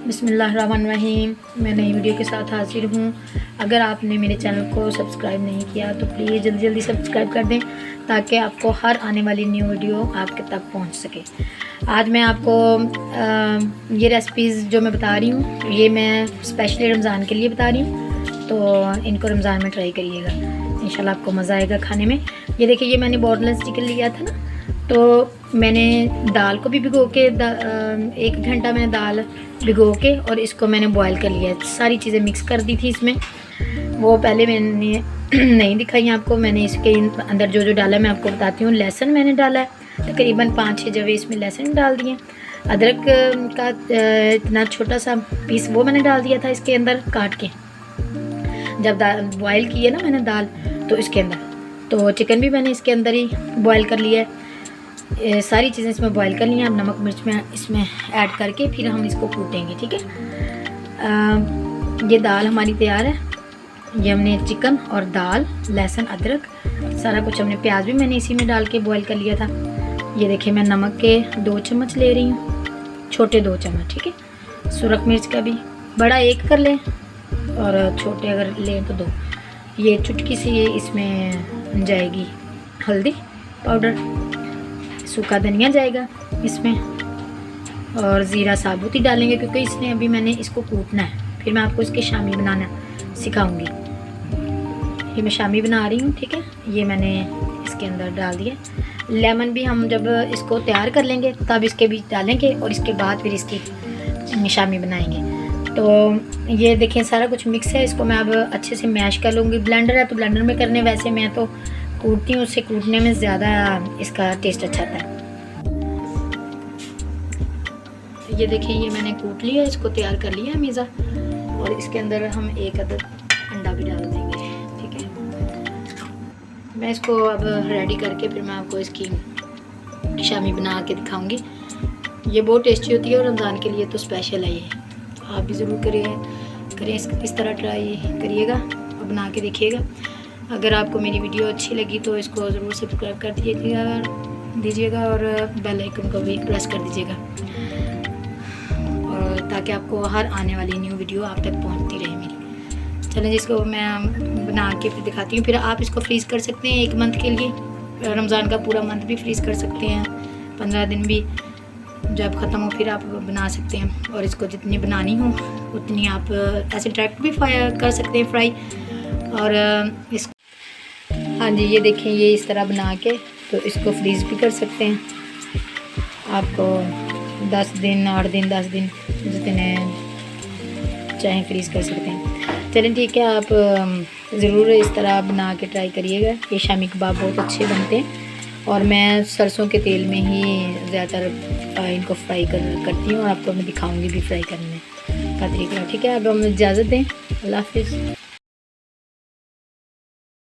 बिस्मिल्लाहिर्रहमानिर्रहीम। मैं नई वीडियो के साथ हाजिर हूँ। अगर आपने मेरे चैनल को सब्सक्राइब नहीं किया तो प्लीज़ जल्दी जल्दी सब्सक्राइब कर दें ताकि आपको हर आने वाली न्यू वीडियो आपके तक पहुँच सके। आज मैं आपको ये रेसिपीज़ जो मैं बता रही हूँ ये मैं स्पेशली रमज़ान के लिए बता रही हूँ, तो इनको रमज़ान में ट्राई करिएगा, इंशाल्लाह आपको मज़ा आएगा खाने में। ये देखिए, ये मैंने बोनलेस चिकन लिया था ना, तो मैंने दाल को भी भिगो के 1 घंटा मैंने दाल भिगो के और इसको मैंने बॉईल कर लिया। सारी चीज़ें मिक्स कर दी थी इसमें, वो पहले मैंने नहीं दिखाई आपको। मैंने इसके अंदर जो जो डाला मैं आपको बताती हूँ। लहसुन मैंने डाला है, तकरीबन 5-6 जवे इसमें लहसुन डाल दिए। अदरक का इतना छोटा सा पीस वो मैंने डाल दिया था इसके अंदर काट के, जब दाल बॉयल की है ना मैंने दाल, तो इसके अंदर तो चिकन भी मैंने इसके अंदर ही बॉयल कर लिया है। सारी चीज़ें इसमें बॉईल कर ली हैं। अब नमक मिर्च में इसमें ऐड करके फिर हम इसको कूटेंगे, ठीक है। ये दाल हमारी तैयार है। ये हमने चिकन और दाल, लहसुन, अदरक सारा कुछ, हमने प्याज भी मैंने इसी में डाल के बॉईल कर लिया था। ये देखिए, मैं नमक के 2 चम्मच ले रही हूँ, छोटे 2 चम्मच, ठीक है। सुरख मिर्च का भी बड़ा 1 कर लें और छोटे अगर लें तो 2। ये चुटकी सी इसमें जाएगी हल्दी पाउडर, सूखा धनिया जाएगा इसमें, और ज़ीरा साबुत ही डालेंगे क्योंकि इसने अभी मैंने इसको कूटना है, फिर मैं आपको इसके शामी बनाना सिखाऊंगी। ये मैं शामी बना रही हूँ, ठीक है। ये मैंने इसके अंदर डाल दिया। लेमन भी हम जब इसको तैयार कर लेंगे तब इसके बीच डालेंगे और इसके बाद फिर इसकी शामी बनाएंगे। तो ये देखें, सारा कुछ मिक्स है। इसको मैं अब अच्छे से मैश कर लूँगी। ब्लेंडर है तो ब्लेंडर में करने, वैसे मैं तो कूटती हूँ, उससे कूटने में ज़्यादा इसका टेस्ट अच्छा आता है। ये देखिए, ये मैंने कूट लिया, इसको तैयार कर लिया मीज़ा, और इसके अंदर हम 1 अदद अंडा भी डाल देंगे, ठीक है। मैं इसको अब रेडी करके फिर मैं आपको इसकी शामी बना के दिखाऊंगी। ये बहुत टेस्टी होती है और रमज़ान के लिए तो स्पेशल है ये, तो आप भी ज़रूर करें इस तरह ट्राई करिएगा और बना के देखिएगा। अगर आपको मेरी वीडियो अच्छी लगी तो इसको ज़रूर सब्सक्राइब कर दीजिएगा और बेल आइकन को भी प्रेस कर दीजिएगा, और ताकि आपको हर आने वाली न्यू वीडियो आप तक पहुंचती रहे मेरी। चलें, जिसको मैं बना के फिर दिखाती हूँ। फिर आप इसको फ्रीज़ कर सकते हैं 1 मंथ के लिए, रमज़ान का पूरा मंथ भी फ्रीज़ कर सकते हैं, 15 दिन भी, जब ख़त्म हो फिर आप बना सकते हैं। और इसको जितनी बनानी हो उतनी आप ऐसे डायरेक्ट भी कर सकते हैं फ्राई। और इस हाँ जी, ये देखें, ये इस तरह बना के तो इसको फ्रीज़ भी कर सकते हैं। आपको 10 दिन, 8 दिन, 10 दिन जितने चाहें फ्रीज़ कर सकते हैं। चलें, ठीक है, आप ज़रूर इस तरह बना के ट्राई करिएगा। ये शामी कबाब बहुत अच्छे बनते हैं और मैं सरसों के तेल में ही ज़्यादातर इनको फ्राई करती हूँ, और आपको मैं दिखाऊंगी भी फ्राई करने का तरीका, ठीक है। अब हमें इजाज़त दें, अल्लाह हाफ़िज़।